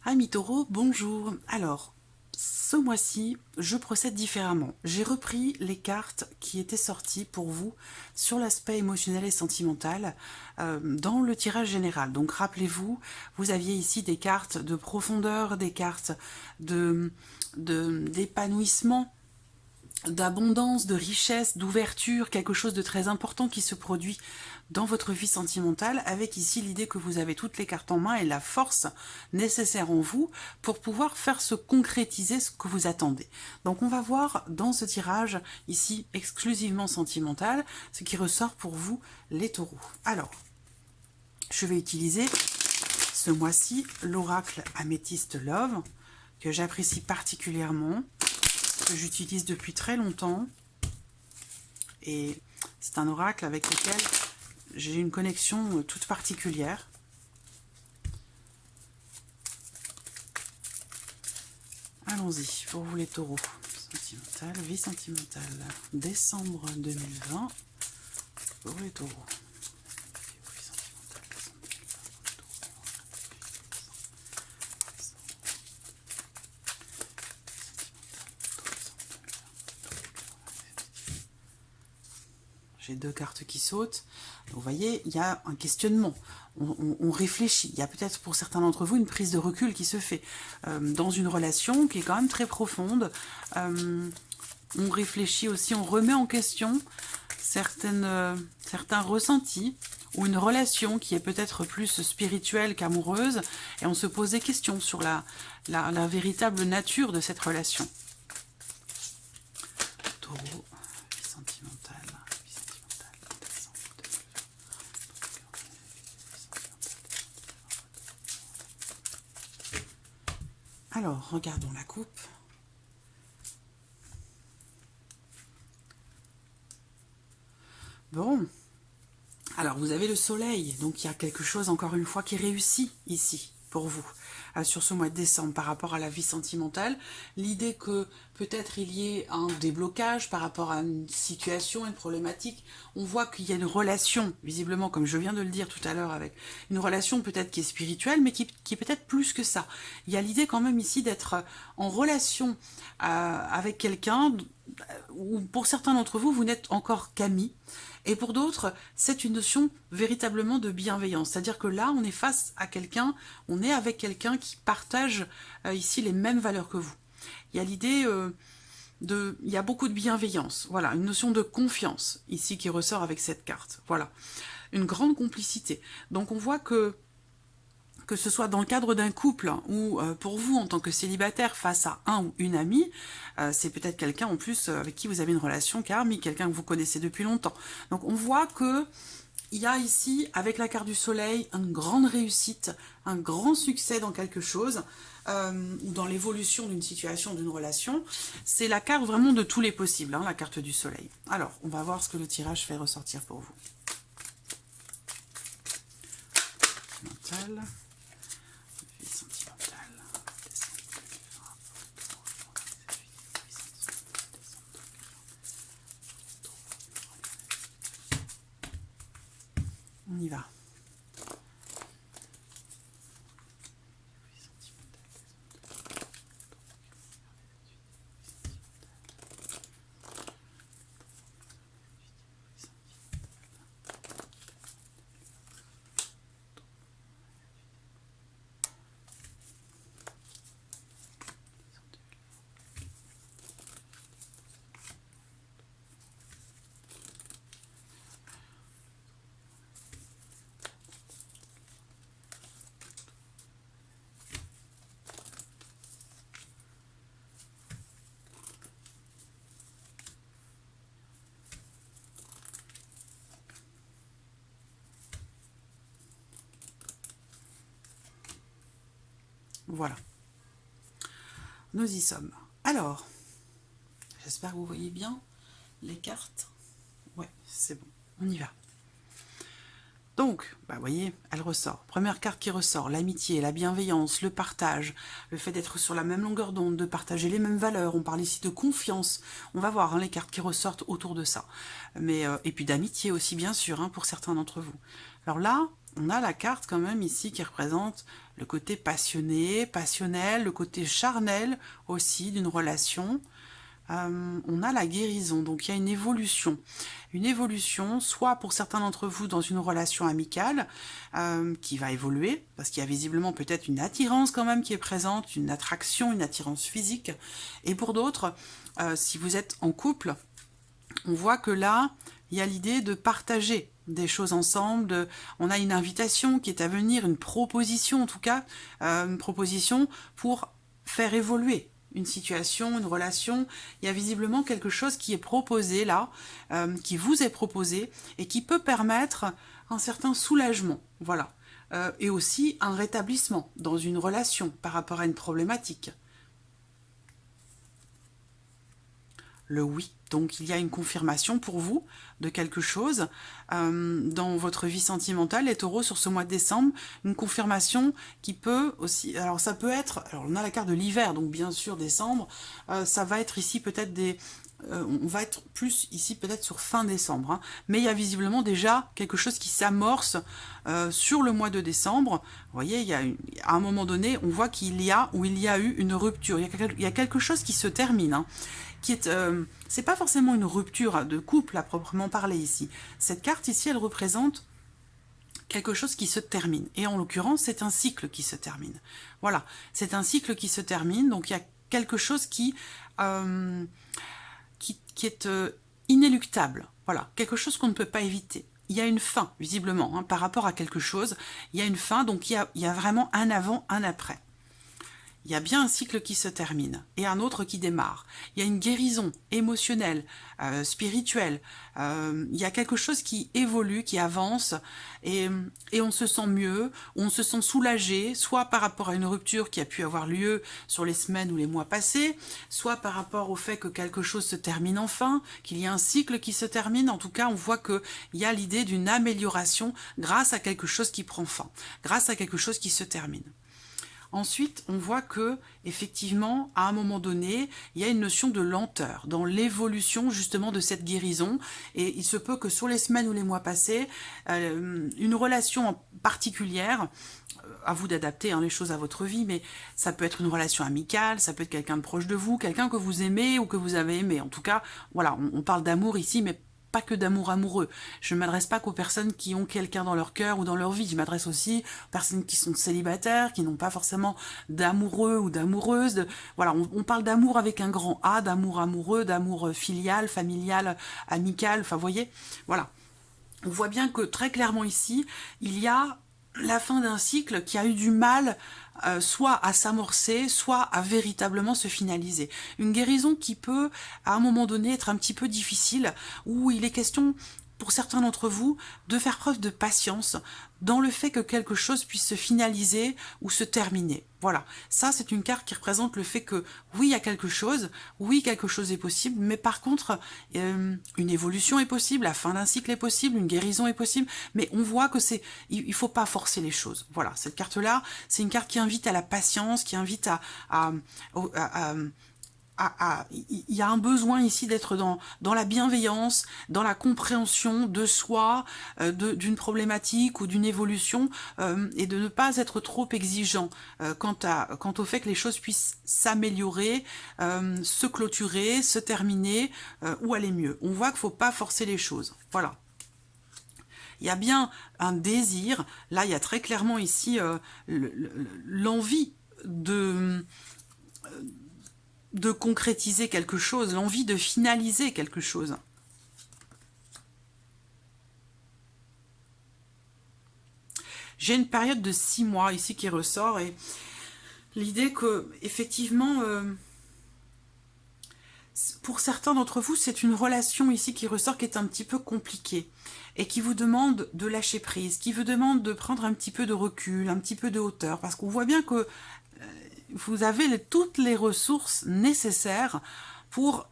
Amis taureaux, bonjour. Alors, ce mois-ci, je procède différemment. J'ai repris les cartes qui étaient sorties pour vous sur l'aspect émotionnel et sentimental dans le tirage général. Donc rappelez-vous, vous aviez ici des cartes de profondeur, des cartes d'épanouissement, d'abondance, de richesse, d'ouverture, quelque chose de très important qui se produit dans votre vie sentimentale, avec ici l'idée que vous avez toutes les cartes en main et la force nécessaire en vous pour pouvoir faire se concrétiser ce que vous attendez. Donc on va voir dans ce tirage, ici exclusivement sentimental, ce qui ressort pour vous les taureaux. Alors, je vais utiliser ce mois-ci l'oracle Améthyste Love, que j'apprécie particulièrement, que j'utilise depuis très longtemps, et c'est un oracle avec lequel j'ai une connexion toute particulière. Allons-y, pour vous les taureaux. Sentimental, vie sentimentale, décembre 2020, pour les taureaux. J'ai deux cartes qui sautent. Vous voyez, il y a un questionnement. On réfléchit. Il y a peut-être pour certains d'entre vous une prise de recul qui se fait dans une relation qui est quand même très profonde. On réfléchit aussi, on remet en question certains ressentis ou une relation qui est peut-être plus spirituelle qu'amoureuse, et on se pose des questions sur la véritable nature de cette relation. Taureau. Alors, regardons la coupe. Bon, alors vous avez le soleil, donc il y a quelque chose encore une fois qui réussit ici pour vous sur ce mois de décembre par rapport à la vie sentimentale. L'idée que peut-être il y ait un déblocage par rapport à une situation, une problématique. On voit qu'il y a une relation, visiblement, comme je viens de le dire tout à l'heure, avec une relation peut-être qui est spirituelle, mais qui est peut-être plus que ça. Il y a l'idée quand même ici d'être en relation avec quelqu'un où pour certains d'entre vous, vous n'êtes encore qu'amis. Et pour d'autres, c'est une notion véritablement de bienveillance. C'est-à-dire que là, on est face à quelqu'un, on est avec quelqu'un qui partage ici les mêmes valeurs que vous. Il y a l'idée il y a beaucoup de bienveillance. Voilà, une notion de confiance ici qui ressort avec cette carte. Voilà, une grande complicité. Donc on voit que ce soit dans le cadre d'un couple ou pour vous en tant que célibataire face à un ou une amie, c'est peut-être quelqu'un en plus avec qui vous avez une relation karmique, quelqu'un que vous connaissez depuis longtemps. Donc on voit que il y a ici, avec la carte du soleil, une grande réussite, un grand succès dans quelque chose, ou dans l'évolution d'une situation, d'une relation. C'est la carte vraiment de tous les possibles, la carte du soleil. Alors, on va voir ce que le tirage fait ressortir pour vous. Mental. On y va. Voilà. Nous y sommes. Alors, j'espère que vous voyez bien les cartes. Ouais, c'est bon. On y va. Donc, vous voyez, elle ressort. Première carte qui ressort, l'amitié, la bienveillance, le partage, le fait d'être sur la même longueur d'onde, de partager les mêmes valeurs. On parle ici de confiance. On va voir les cartes qui ressortent autour de ça. Mais, et puis d'amitié aussi, bien sûr, pour certains d'entre vous. Alors là, on a la carte quand même ici qui représente le côté passionné, passionnel, le côté charnel aussi d'une relation. On a la guérison, donc il y a une évolution, soit pour certains d'entre vous dans une relation amicale qui va évoluer, parce qu'il y a visiblement peut-être une attirance quand même qui est présente, une attraction, une attirance physique, et pour d'autres, si vous êtes en couple, on voit que là, il y a l'idée de partager des choses ensemble, on a une invitation qui est à venir, une proposition en tout cas, une proposition pour faire évoluer une situation, une relation. Il y a visiblement quelque chose qui est proposé là, qui vous est proposé et qui peut permettre un certain soulagement, voilà. Et aussi un rétablissement dans une relation par rapport à une problématique. Le oui. Donc il y a une confirmation pour vous de quelque chose dans votre vie sentimentale, les taureaux, sur ce mois de décembre, une confirmation qui peut aussi, alors ça peut être, alors on a la carte de l'hiver, donc bien sûr décembre, ça va être ici peut-être des, on va être plus ici peut-être sur fin décembre, hein, mais il y a visiblement déjà quelque chose qui s'amorce sur le mois de décembre. Vous voyez, il y a à un moment donné, on voit qu'il y a, ou il y a eu une rupture, il y a quelque chose qui se termine, hein, qui est, c'est pas forcément une rupture de couple à proprement parler ici. Cette carte ici, elle représente quelque chose qui se termine. Et en l'occurrence, c'est un cycle qui se termine. Voilà, c'est un cycle qui se termine, donc il y a quelque chose qui est inéluctable. Voilà, quelque chose qu'on ne peut pas éviter. Il y a une fin, visiblement, hein, par rapport à quelque chose. Il y a une fin, donc il y a vraiment un avant, un après. Il y a bien un cycle qui se termine et un autre qui démarre. Il y a une guérison émotionnelle, spirituelle. Il y a quelque chose qui évolue, qui avance et on se sent mieux, on se sent soulagé, soit par rapport à une rupture qui a pu avoir lieu sur les semaines ou les mois passés, soit par rapport au fait que quelque chose se termine enfin, qu'il y a un cycle qui se termine. En tout cas, on voit qu'il y a l'idée d'une amélioration grâce à quelque chose qui prend fin, grâce à quelque chose qui se termine. Ensuite, on voit que, effectivement, à un moment donné, il y a une notion de lenteur dans l'évolution justement de cette guérison. Et il se peut que sur les semaines ou les mois passés, une relation particulière, à vous d'adapter les choses à votre vie, mais ça peut être une relation amicale, ça peut être quelqu'un de proche de vous, quelqu'un que vous aimez ou que vous avez aimé. En tout cas, voilà, on parle d'amour ici, mais pas que d'amour amoureux. Je ne m'adresse pas qu'aux personnes qui ont quelqu'un dans leur cœur ou dans leur vie. Je m'adresse aussi aux personnes qui sont célibataires, qui n'ont pas forcément d'amoureux ou d'amoureuses. Voilà, on parle d'amour avec un grand A, d'amour amoureux, d'amour filial, familial, amical. Enfin, vous voyez, voilà. On voit bien que très clairement ici, il y a la fin d'un cycle qui a eu du mal soit à s'amorcer, soit à véritablement se finaliser. Une guérison qui peut, à un moment donné, être un petit peu difficile, où il est question, pour certains d'entre vous, de faire preuve de patience dans le fait que quelque chose puisse se finaliser ou se terminer. Voilà, ça c'est une carte qui représente le fait que oui, il y a quelque chose est possible, mais par contre, une évolution est possible, la fin d'un cycle est possible, une guérison est possible, mais on voit que il faut pas forcer les choses. Voilà, cette carte-là, c'est une carte qui invite à la patience, qui invite il y a un besoin ici d'être dans la bienveillance, dans la compréhension de soi, d'une problématique ou d'une évolution, et de ne pas être trop exigeant quant au fait que les choses puissent s'améliorer, se clôturer, se terminer ou aller mieux. On voit qu'il ne faut pas forcer les choses. Voilà. Il y a bien un désir, là il y a très clairement ici l'envie de concrétiser quelque chose, l'envie de finaliser quelque chose. J'ai une période de 6 mois ici qui ressort et l'idée que, effectivement, pour certains d'entre vous, c'est une relation ici qui ressort qui est un petit peu compliquée et qui vous demande de lâcher prise, qui vous demande de prendre un petit peu de recul, un petit peu de hauteur, parce qu'on voit bien que vous avez toutes les ressources nécessaires pour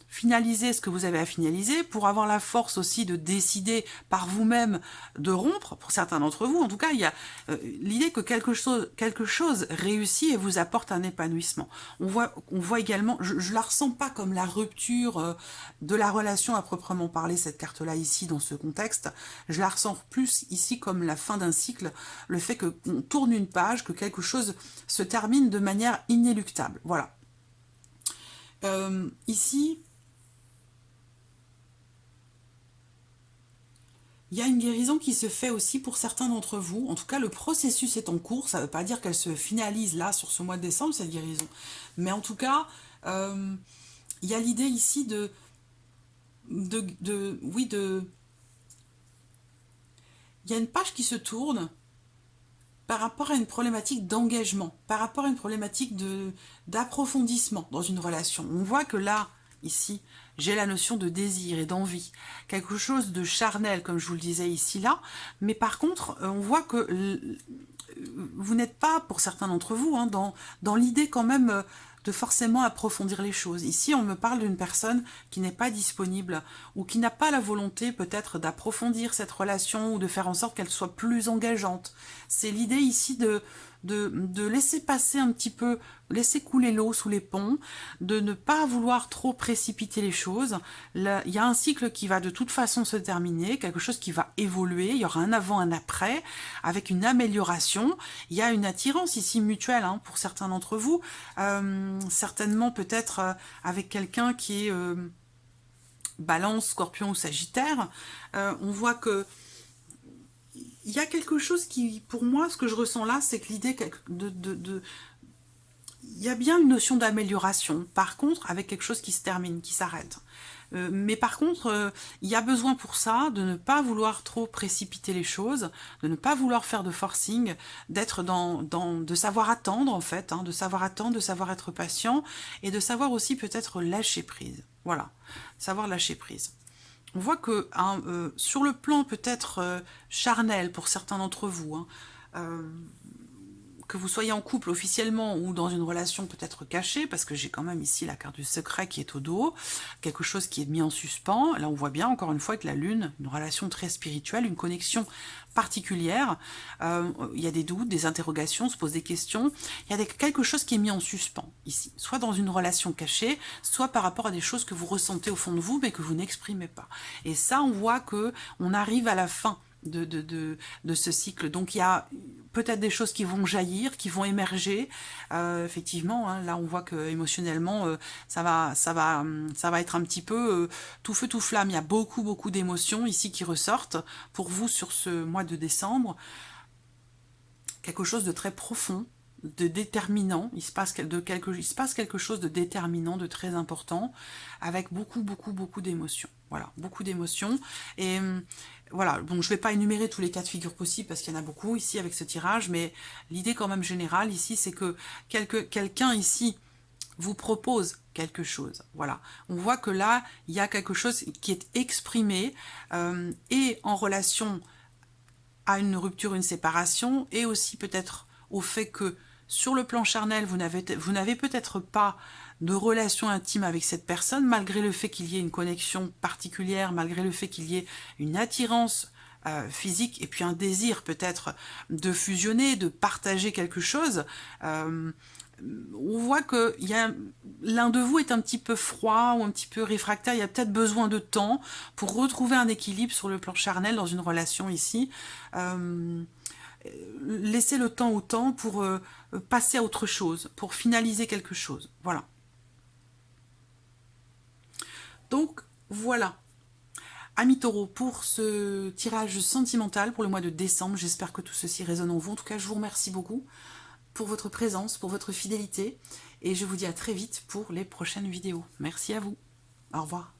finaliser ce que vous avez à finaliser, pour avoir la force aussi de décider par vous-même de rompre, pour certains d'entre vous. En tout cas, il y a l'idée que quelque chose réussit et vous apporte un épanouissement. On voit également, je la ressens pas comme la rupture de la relation à proprement parler, cette carte-là ici, dans ce contexte. Je la ressens plus ici comme la fin d'un cycle, le fait qu'on tourne une page, que quelque chose se termine de manière inéluctable. Voilà. Ici, il y a une guérison qui se fait aussi pour certains d'entre vous. En tout cas, le processus est en cours. Ça ne veut pas dire qu'elle se finalise là, sur ce mois de décembre, cette guérison. Mais en tout cas, il y a l'idée ici oui, il y a une page qui se tourne par rapport à une problématique d'engagement, par rapport à une problématique d'approfondissement dans une relation. On voit que là, ici, j'ai la notion de désir et d'envie, quelque chose de charnel, comme je vous le disais ici, là, mais par contre, on voit que vous n'êtes pas, pour certains d'entre vous, hein, dans l'idée quand même de forcément approfondir les choses. Ici, on me parle d'une personne qui n'est pas disponible ou qui n'a pas la volonté peut-être d'approfondir cette relation ou de faire en sorte qu'elle soit plus engageante. C'est l'idée ici de laisser passer un petit peu, laisser couler l'eau sous les ponts, de ne pas vouloir trop précipiter les choses. Là, il y a un cycle qui va de toute façon se terminer, quelque chose qui va évoluer, il y aura un avant, un après, avec une amélioration. Il y a une attirance ici mutuelle hein, pour certains d'entre vous, certainement peut-être avec quelqu'un qui est Balance, Scorpion ou Sagittaire. On voit que il y a quelque chose qui, pour moi, ce que je ressens là, c'est que l'idée il y a bien une notion d'amélioration, par contre, avec quelque chose qui se termine, qui s'arrête. Mais par contre, il y a besoin pour ça de ne pas vouloir trop précipiter les choses, de ne pas vouloir faire de forcing, d'être de savoir attendre en fait, hein, de savoir attendre, de savoir être patient, et de savoir aussi peut-être lâcher prise. Voilà, savoir lâcher prise. On voit que hein, sur le plan peut-être charnel pour certains d'entre vous, hein, que vous soyez en couple officiellement ou dans une relation peut-être cachée, parce que j'ai quand même ici la carte du secret qui est au dos, quelque chose qui est mis en suspens. Là, on voit bien, encore une fois, avec la lune, une relation très spirituelle, une connexion particulière. Il y a des doutes, des interrogations, on se pose des questions. Il y a quelque chose qui est mis en suspens ici, soit dans une relation cachée, soit par rapport à des choses que vous ressentez au fond de vous, mais que vous n'exprimez pas. Et ça, on voit que on arrive à la fin de ce cycle. Donc il y a peut-être des choses qui vont jaillir, qui vont émerger. Effectivement, hein, là on voit que émotionnellement ça va être un petit peu tout feu tout flamme. Il y a beaucoup d'émotions ici qui ressortent pour vous sur ce mois de décembre. Quelque chose de très profond, de déterminant, il se passe quelque chose de déterminant, de très important, avec beaucoup d'émotions. Voilà, beaucoup d'émotions. Et voilà, bon, je ne vais pas énumérer tous les cas de figure possibles parce qu'il y en a beaucoup ici avec ce tirage, mais l'idée quand même générale ici, c'est que quelqu'un ici vous propose quelque chose. Voilà, on voit que là, il y a quelque chose qui est exprimé et en relation à une rupture, une séparation, et aussi peut-être au fait que sur le plan charnel, vous n'avez peut-être pas de relation intime avec cette personne, malgré le fait qu'il y ait une connexion particulière, malgré le fait qu'il y ait une attirance physique, et puis un désir peut-être de fusionner, de partager quelque chose. On voit que l'un de vous est un petit peu froid ou un petit peu réfractaire, il y a peut-être besoin de temps pour retrouver un équilibre sur le plan charnel dans une relation ici. Laissez le temps au temps pour passer à autre chose, pour finaliser quelque chose. Voilà. Donc, voilà. Amis taureaux, pour ce tirage sentimental pour le mois de décembre, j'espère que tout ceci résonne en vous. En tout cas, je vous remercie beaucoup pour votre présence, pour votre fidélité. Et je vous dis à très vite pour les prochaines vidéos. Merci à vous. Au revoir.